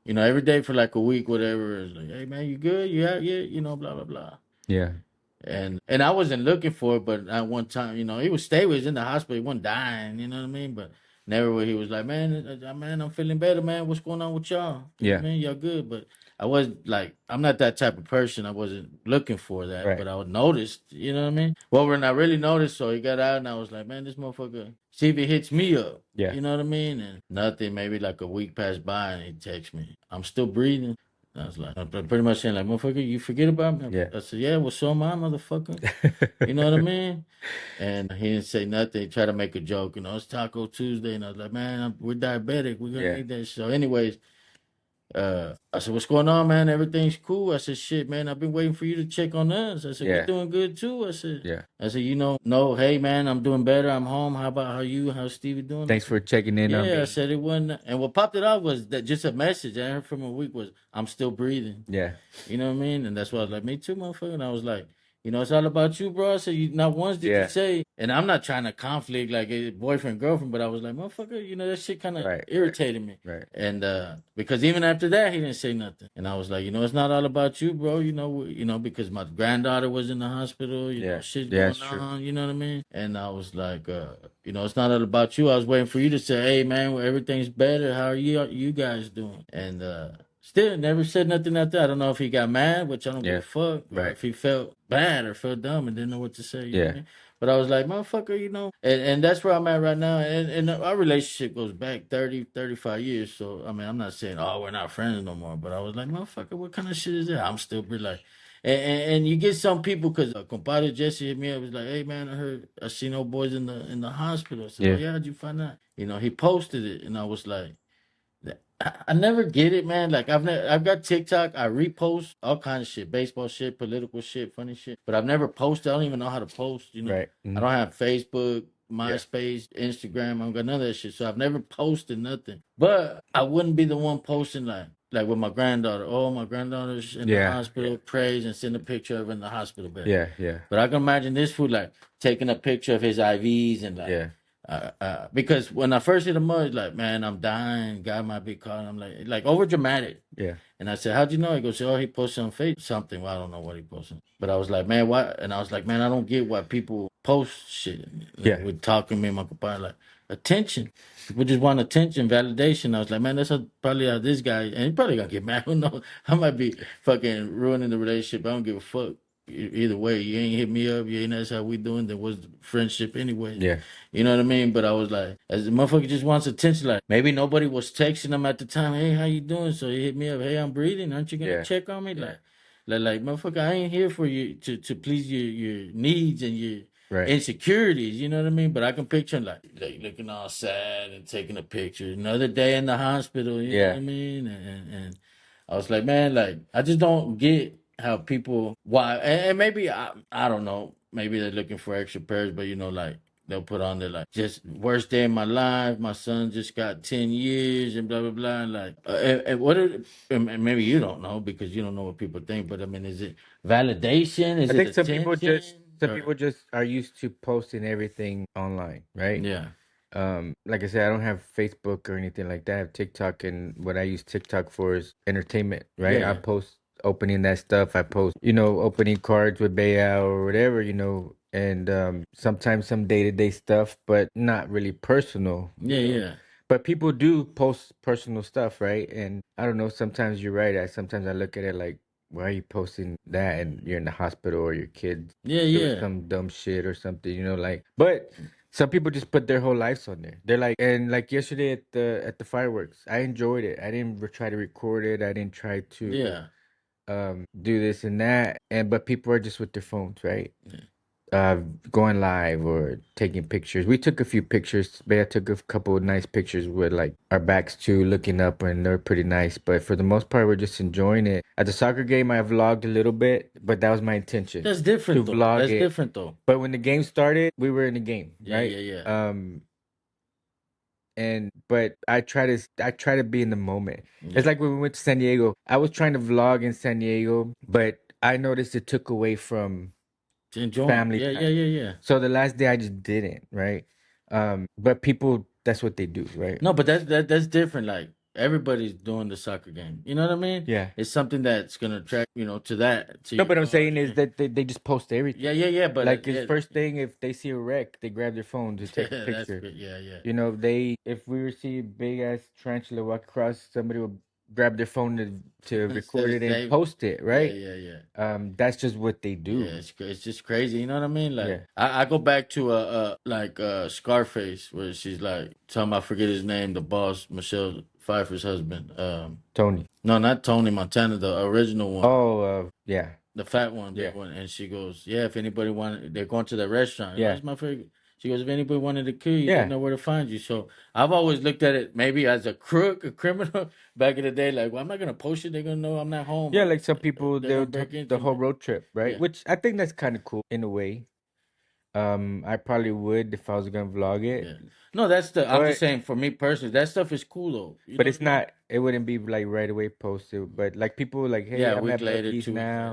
you know, every day for like a week, whatever. It's like, hey man, you good? You out yet? You know, blah blah blah. Yeah. And I wasn't looking for it, but at one time, you know, he was stable. He was in the hospital. He wasn't dying. You know what I mean? But never where he was like, man, I'm feeling better, man. What's going on with y'all? You know what Yeah. I mean? Y'all good? But I was like, I'm not that type of person. I wasn't looking for that, Right. but I was noticed. You know what I mean? Well, when I really noticed, so he got out, and I was like, man, this motherfucker. See if he hits me up. Yeah. You know what I mean? And nothing. Maybe like a week passed by, and he texts me, I'm still breathing. I was like, I'm pretty much saying, like, motherfucker, you forget about me? Yeah. I said, yeah, well, so am I, motherfucker. You know what I mean? And he didn't say nothing. He tried to make a joke. You know, it's Taco Tuesday. And I was like, man, we're diabetic. We're going to Yeah. eat that. So, anyways, I said, what's going on, man? Everything's cool. I said, shit, man, I've been waiting for you to check on us. I said, we're Yeah. doing good too. Yeah. I said, you know, no, hey, man, I'm doing better. I'm home. How about how's Stevie doing? Thanks for checking in on Yeah, I me. said it wasn't. And what popped it off was that just a message I heard from a week was, I'm still breathing. Yeah. You know what I mean? And that's why I was like, me too, motherfucker. And I was like, you know, it's all about you, bro. So you not once did Yeah. you say, and I'm not trying to conflict like a boyfriend, girlfriend, but I was like, motherfucker, you know, that shit kind of Right. irritated me. Right. And because even after that, he didn't say nothing. And I was like, you know, it's not all about you, bro. You know, because my granddaughter was in the hospital, you Yeah. know, shit Yeah, going it's true. on, you know what I mean? And I was like, you know, it's not all about you. I was waiting for you to say, hey man, well, everything's better. How are you guys doing? And still never said nothing after. I don't know if he got mad, which I don't give Yeah. a fuck, or Right. if he felt bad or felt dumb and didn't know what to say. You know what I Yeah. mean? But I was like, motherfucker, you know, and that's where I'm at right now. And our relationship goes back 30, 35 years. So, I mean, I'm not saying, oh, we're not friends no more. But I was like, motherfucker, what kind of shit is that? I'm still be like, and you get some people, because compadre Jesse hit me up, was like, hey, man, I see no boys in the hospital. I said, oh, Yeah. yeah, how'd you find out? You know, he posted it, and I was like, I never get it, man. Like I've got TikTok. I repost all kinds of shit, baseball shit, political shit, funny shit. But I've never posted. I don't even know how to post. You know, Right. I Mhm. don't have Facebook, Yeah. MySpace, Instagram. I don't got none of that shit. So I've never posted nothing. But I wouldn't be the one posting like with my granddaughter. Oh, my granddaughter's in the Yeah. hospital. Praise and send a picture of her in the hospital bed. Yeah. Yeah. But I can imagine this fool like taking a picture of his IVs and like. Yeah. Because when I first hit him up, he's like, man, I'm dying. God might be calling. I'm like over dramatic. Yeah. And I said, how'd you know? He goes, oh, he posted on Facebook something. Well, I don't know what he posted. But I was like, man, why? And I was like, man, I don't get why people post shit. Like, Yeah. with talking me and my compadre, like, attention. People just want attention, validation. I was like, man, that's probably how this guy, and he probably gonna get mad. Who knows? I might be fucking ruining the relationship. I don't give a fuck. either way, you ain't hit me up, you ain't asked how we doing. There was friendship anyway. Yeah. You know what I mean? But I was like, as the motherfucker just wants attention. Like maybe nobody was texting him at the time. Hey, how you doing? So he hit me up. Hey, I'm breathing. Aren't you gonna Yeah. check on me? Yeah. Like motherfucker, I ain't here for you to please your needs and your Right. insecurities. You know what I mean? But I can picture him like looking all sad and taking a picture. Another day in the hospital. You know what Yeah. I mean? And I was like, man, like I just don't get how people why and maybe I don't know. Maybe they're looking for extra prayers, but like they'll put on there like just worst day of my life. My son just got 10 years and blah blah blah. And like, and what? And maybe you don't know because you don't know what people think. But I mean, is it validation? Is I it think attention? some Or, people just are used to posting everything online, right? yeah, Like I said, I don't have Facebook or anything like that. I have TikTok, and what I use TikTok for is entertainment, right? I yeah, post opening that stuff. I post, opening cards with Baya or whatever, and sometimes some day-to-day stuff, but not really personal, yeah, yeah, But people do post personal stuff, right? And I don't know, sometimes you're right. Sometimes I look at it like, why are you posting that and you're in the hospital or your kid yeah, doing yeah. some dumb shit or something, like, but some people just put their whole lives on there. They're like, and like yesterday at the fireworks, I enjoyed it. I didn't try to record it. I didn't try to Yeah. do this and that. But people are just with their phones, right? Yeah. uh Going live or taking pictures. We took a few pictures. Bea took a couple of nice pictures with like our backs to looking up, and they're pretty nice. But for the most part, we're just enjoying it. At the soccer game, I vlogged a little bit, but that was my intention That's to different though. vlog That's it. different though. But when the game started, we were in the game, Yeah, right? yeah, yeah. And but I try to be in the moment. It's Yeah. like when we went to San Diego. I was trying to vlog in San Diego, but I noticed it took away from Enjoying. family Yeah, yeah, time. yeah, yeah. So the last day I just didn't, right? But people, that's what they do, right? No, but that's different. Like everybody's doing the soccer game. You know what I mean? Yeah. It's something that's gonna attract, to that, to No, your but I'm saying daughter. is that they just post Yeah, everything. yeah, yeah. But Like his yeah, first thing, if they see a wreck, they grab their phone to take a that's picture. good. Yeah, yeah. If we were see a big ass tarantula walk across, somebody would grab their phone to Instead record of it and save. post it, Yeah, right? yeah, yeah. That's just what they Yeah, do. it's just crazy. You know what I mean? Like Yeah. I go back to like Scarface where she's like talking about, I forget his name, the boss, Michelle Pfeiffer's husband. Tony. No, not Tony Montana, the original one. Oh, yeah. The fat one, big Yeah. one. And she goes, yeah, if anybody wanted, they're going to the restaurant. Yeah. That's my favorite. She goes, if anybody wanted to kill you, they Yeah. know where to find you. So I've always looked at it maybe as a crook, a criminal back in the day. Like, well, I'm not going to post it. They're going to know I'm not home. Yeah, like some people, They're they'll going to break the into whole me. road trip, right? Yeah. Which I think that's kind of cool in a way. I probably would if I was gonna vlog it, Yeah. No, I'm just but saying for me personally, that stuff is cool though. You but know what it's I mean? not. It wouldn't be like right away posted. But like people like, hey, Yeah, a I'm week at later, Bucky's 2 weeks now.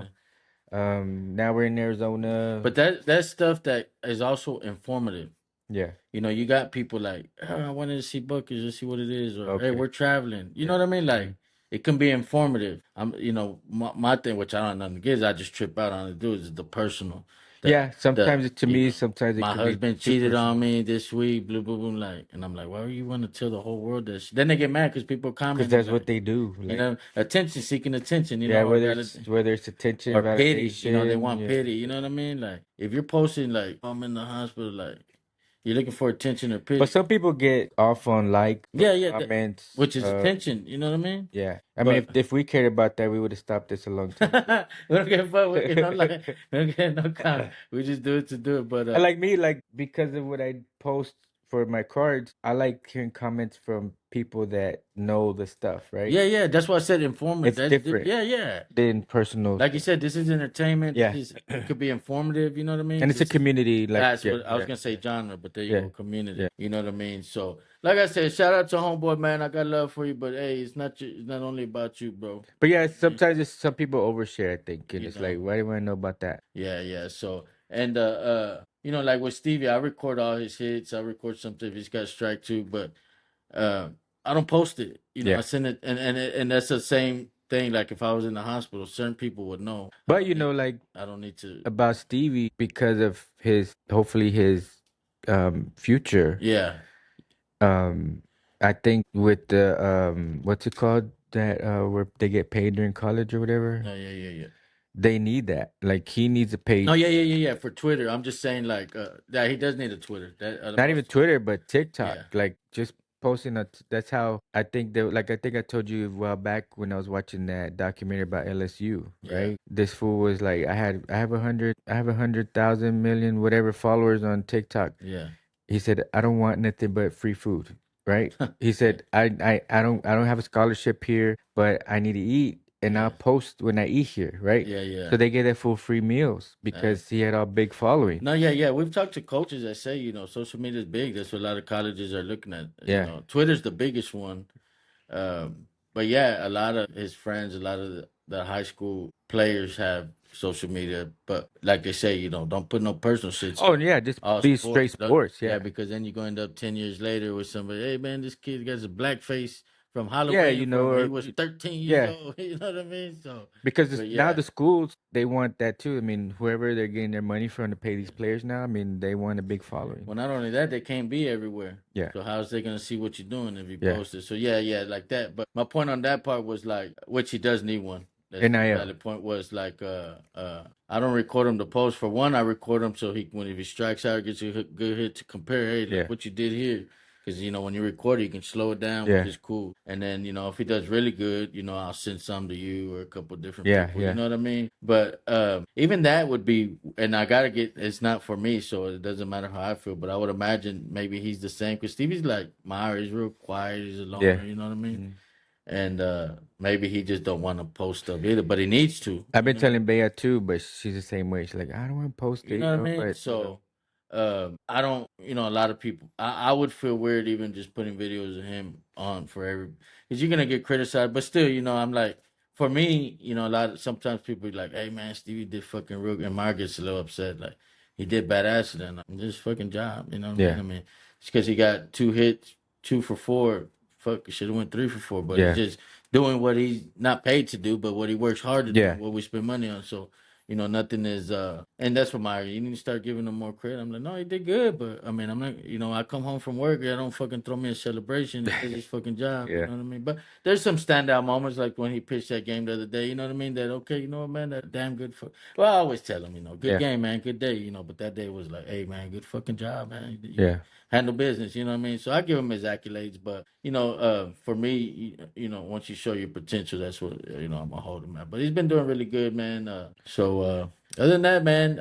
later. Now we're in Arizona. But that's stuff that is also informative. Yeah. You got people like, oh, I wanted to see Buckers to see what it is, or hey, Okay. we're traveling. You know Yeah. what I mean? Like, Mhm. it can be informative. My thing, which I don't know nothing to I just trip out on to do is the personal. The Yeah. Sometimes to me, sometimes it my can be husband too cheated on personal me this week, blue, blue, blue, like, and I'm like, why do you want to tell the whole world this? Then they get mad because people because commenting that's what like, they do. Like, attention, seeking attention, yeah, or whether it's attention, or pity. They validation. want Yeah. pity. You know what I mean? Like, if you're posting like, I'm in the hospital, like, you're looking for attention or But pity. some people get off on like Yeah, yeah, comments. which is attention. You know what I mean? Yeah. I mean, But if we cared about that, we would have stopped this a long we time ago. don't get fuck. We get no like. We don't get no comment. We just do it to do it. But And like me, like because of what I post for my cards, I like hearing comments from people that know the stuff, right? yeah, yeah. That's why I said informative. It's different Yeah, yeah. than personal Like you stuff. said, this is entertainment. Yeah. It could be informative. You know what I mean? And it's a community, like, That's yeah, what I was yeah, gonna say, genre. But there you yeah, go, community. yeah. You know what I mean? So, like I said, shout out to homeboy, man. I got love for you, but hey, it's not only about you, bro. But yeah, sometimes it's some people overshare, I think, and You it's know. like, why do I know about that? Yeah, yeah. So and like with Stevie, I record all his hits. I record something if he's got strike too, but uh I don't post it. I Yeah. send it and that's the same thing. Like if I was in the hospital, certain people would know. But like I don't need to. about Stevie because of hopefully his future. Yeah. I think with the what's it called that where they get paid during college or whatever. Yeah, yeah, yeah, yeah. they need that. Like he needs a page. No, yeah. For Twitter, I'm just saying like that he does need a Twitter. That Not even Twitter, but TikTok. yeah, Like just posting that's how I think that like I think I told you a while back when I was watching that documentary about LSU, yeah, right? This fool was like I have 100,000 million whatever followers on TikTok. yeah, He said, I don't want nothing but free food, right? He yeah, said, I don't have a scholarship here, but I need to eat and I'll yeah, post when I eat here, right? yeah. So they get that full free meals Uh, because he had a big following. no, yeah. We've talked to coaches that say, social media is big. That's what a lot of colleges are looking at. Yeah. Twitter's the biggest one. But yeah, a lot of his friends, a lot of the high school players have social media. But like they say, don't put no personal shit. Oh yeah, just All be straight sports. sports. Yeah, Yeah. because then you're going to end up 10 years later with somebody, hey man, this kid got a black face from Yeah, Halloween you know, from he or was 13 years yeah, old. You know what I mean? So, because but now yeah. the schools they want that too. I mean, whoever they're getting their money from to pay these players now, I mean, they want a big following. Well, not only that, they can't be everywhere. Yeah, So how's they gonna see what you're doing if you yeah. post it? So yeah, like that. But my point on that part was like, which he does need one. That's the NIL. valid point. Was like, I don't record him to post. For one, I record him so he when if he strikes out, gets a good hit to compare. Hey, look Yeah, what you did here. Because when you record it, you can slow it down, which yeah, is cool. And then if he does really good, I'll send some to you or a couple different yeah, people. You yeah, know what I mean? But even that would be, and I gotta get. It's not for me, so it doesn't matter how I feel. But I would imagine maybe he's the same. Because Stevie's like Meyer, he's real quiet, he's a yeah. loner. You know what I mean? Mhm. And maybe he just don't want to post stuff either, but he needs to. I've been telling Bea too, but she's the same way. She's like, I don't want to post You it, know what I mean? but So, I don't, a lot of people, I would feel weird even just putting videos of him on for because you're gonna get criticized. But still, I'm like, for me, sometimes people be like, hey man, Stevie did fucking real, and Mar gets a little upset, like he did bad accident, just fucking job. You know what I mean? yeah, I mean, it's because he got 2 hits, 2 for 4. Fuck, should have went 3 for 4, but he's yeah, just doing what he's not paid to do, but what he works hard to do, yeah. what we spend money on. So nothing is and that's what my you need to start giving him more credit. I'm like, no, he did good, but I mean I'm not I come home from work, I don't fucking throw me a celebration. It's his fucking job, you Yeah, know what I mean? But there's some standout moments like when he pitched that game the other day, you know what I mean? That okay, you know what man, that damn good well, I always tell him, good yeah, game, man, good day, but that day was like, hey man, good fucking job, man. You yeah, handle business, you know what I mean? So I give him his accolades, but for me, once you show your potential, that's what I'm gonna hold him at. But he's been doing really good, man. Other than that, man,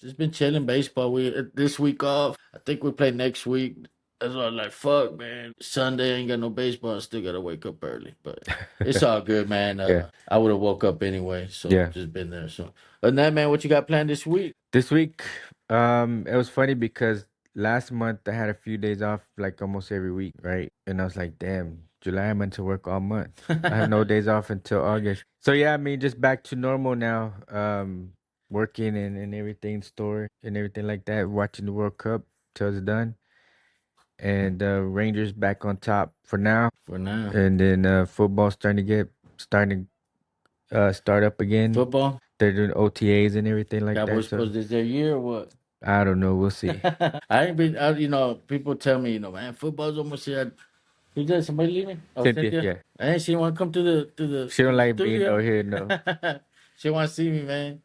just been chilling baseball. We this week off. I think we play next week. That's why I'm like, fuck, man. Sunday ain't got no baseball. I still gotta wake up early, but it's all good, man. yeah, I would have woke up anyway, so yeah. just been there. So, other than that, man, what you got planned this week? This week, it was funny because last month I had a few days off like almost every week, right? And I was like, damn, July I'm meant to work all month. I have no days off until August. So yeah, I mean just back to normal now. Working and everything, store and everything like that, watching the World Cup till it's done. And Rangers back on top for now. For now, And then football starting to start up again. football. They're doing OTAs and everything like that. Cowboys So supposed this their year or what? I don't know. We'll see. I ain't been. People tell me, man, football's almost here. Who's that? Somebody leaving? Oh, Cynthia, Cynthia. yeah. Hey, she want to come to the She don't like being studio. over here, no. She want to see me, man.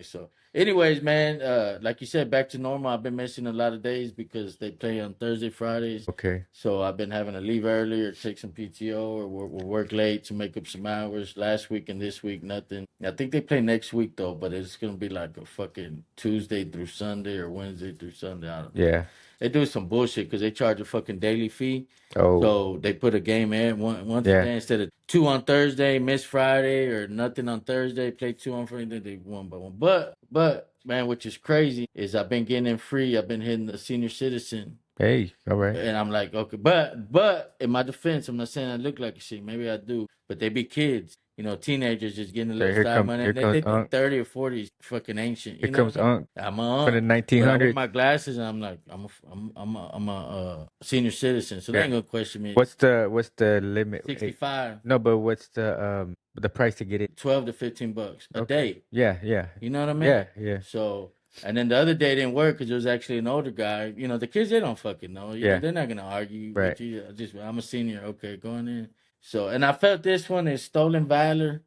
So, anyways, man, like you said, back to normal. I've been missing a lot of days because they play on Thursday, Fridays. Okay. So I've been having to leave early or take some PTO or work late to make up some hours. Last week and this week, nothing. I think they play next week though, but it's gonna be like a fucking Tuesday through Sunday or Wednesday through Sunday. I don't know. Yeah. They do some bullshit because they charge a fucking daily fee. Oh, So they put a game in once a yeah. day instead of two on Thursday, miss Friday, or nothing on Thursday, play two on Friday. They one by one. But man, which is crazy is I've been getting in free. I've been hitting the senior citizen. Hey, all right. And I'm like, okay, but in my defense, I'm not saying I look like a shit. Maybe I do, but they be kids, teenagers just getting a So little side money. here They comes think 30 or 40 is fucking ancient. Here You know what comes I mean? Unc I'm a from the aunt, but I wear 1900s. my glasses and I'm like, I'm a senior citizen, so they Yeah. ain't gonna question me. What's the limit? 65, No, but what's the price to get it? 12 to $15 a Okay. day. Yeah, yeah. You know what I mean? Yeah, yeah. So, and then the other day didn't work because it was actually an older guy. The kids, they don't fucking know. Yeah. They're not going to argue Right. with you. I'm a senior. Okay, going in. So, and I felt this one is stolen valor.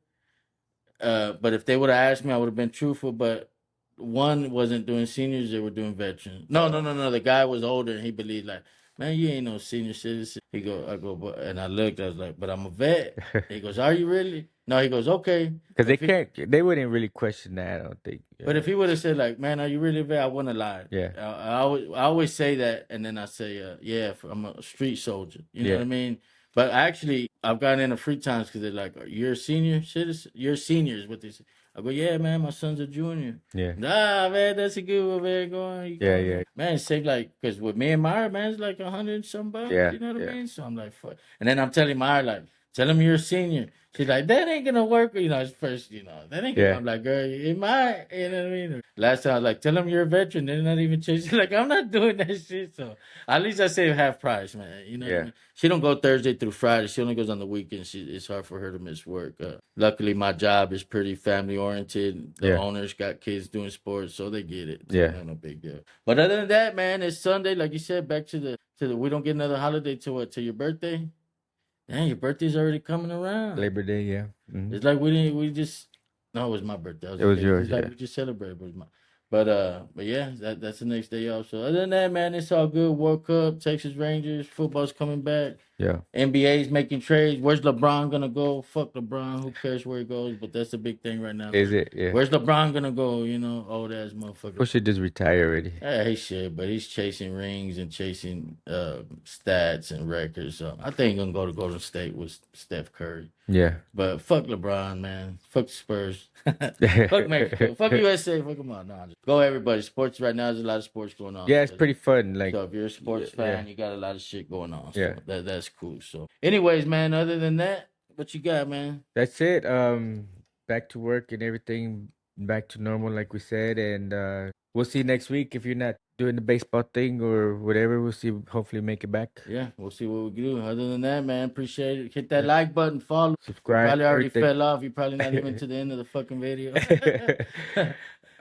But if they would have asked me, I would have been truthful. But one wasn't doing seniors; they were doing veterans. No. The guy was older, and he believed like, man, you ain't no senior citizen. And I looked. I was like, but I'm a vet. He goes, are you really? No. He goes, okay. Because they can't, they wouldn't really question that, I don't think. But if he would have said like, "Man, are you really vet?" I wouldn't have lied. Yeah. I always say that, and then I say, "Yeah, I'm a street soldier." You know Yeah. what I mean? But actually, I've gotten into free times because they're like, "You're a senior citizen. You're a senior," is what they say. I go, "Yeah, man, my son's a junior." Yeah. Nah, man, that's a good one, man. Go on, you Yeah, going, yeah. man. It's like because with me and Myra, man, it's like 100 some bucks. Yeah, You know what yeah. I mean? So I'm like, fuck. And then I'm telling Myra like, tell him you're a senior. She's like, that ain't gonna work. You know, it's first, that ain't gonna. Yeah. I'm like, girl, it might. You know what I mean? Last time I was like, tell them you're a veteran. They're not even chasing. Like, I'm not doing that shit. So at least I save half price, man. You know what I Yeah. mean? She don't go Thursday through Friday. She only goes on the weekends. It's hard for her to miss work. Luckily, my job is pretty family oriented. The Yeah. owners got kids doing sports, so they get it. Yeah. No big deal. But other than that, man, it's Sunday. Like you said, back to the. We don't get another holiday till what? Till your birthday. Dang, your birthday's already coming around. Labor Day, yeah. Mhm. It's like we just no, it was my birthday. It was yours, It's like yeah. we just celebrated, but it was my. But yeah, that's the next day off. So other than that, man, it's all good. World Cup, Texas Rangers, football's coming back. Yeah. NBA's making trades. Where's LeBron gonna go? Fuck LeBron. Who cares where he goes? But that's the big thing right now. Is it? Yeah. Where's LeBron gonna go? Old ass motherfucker. People should just retire already. Yeah, he should, but he's chasing rings and chasing stats and records. So I think he's gonna go to Golden State with Steph Curry. Yeah. But fuck LeBron, man. Fuck the Spurs. Fuck Mexico. Fuck USA. Fuck them all. No, just go everybody. Sports right now. There's a lot of sports going on. Yeah, it's pretty fun. Like, So if you're a sports yeah. fan, you got a lot of shit going on. So Yeah. that's cool. So anyways, man, other than that, what you got, man? That's it. Back to work and everything back to normal, like we said, and we'll see next week if you're not doing the baseball thing or whatever. We'll see. Hopefully, make it back. Yeah, we'll see what we can do. Other than that, man, appreciate it. Hit that like button, follow. Subscribe. You probably already everything. fell off. You're probably not even to the end of the fucking video.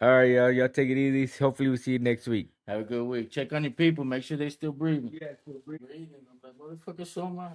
All right, y'all. Y'all take it easy. Hopefully, we'll see you next week. Have a good week. Check on your people. Make sure they still breathing. Yeah, still breathing. I'm like, motherfucker, so am I.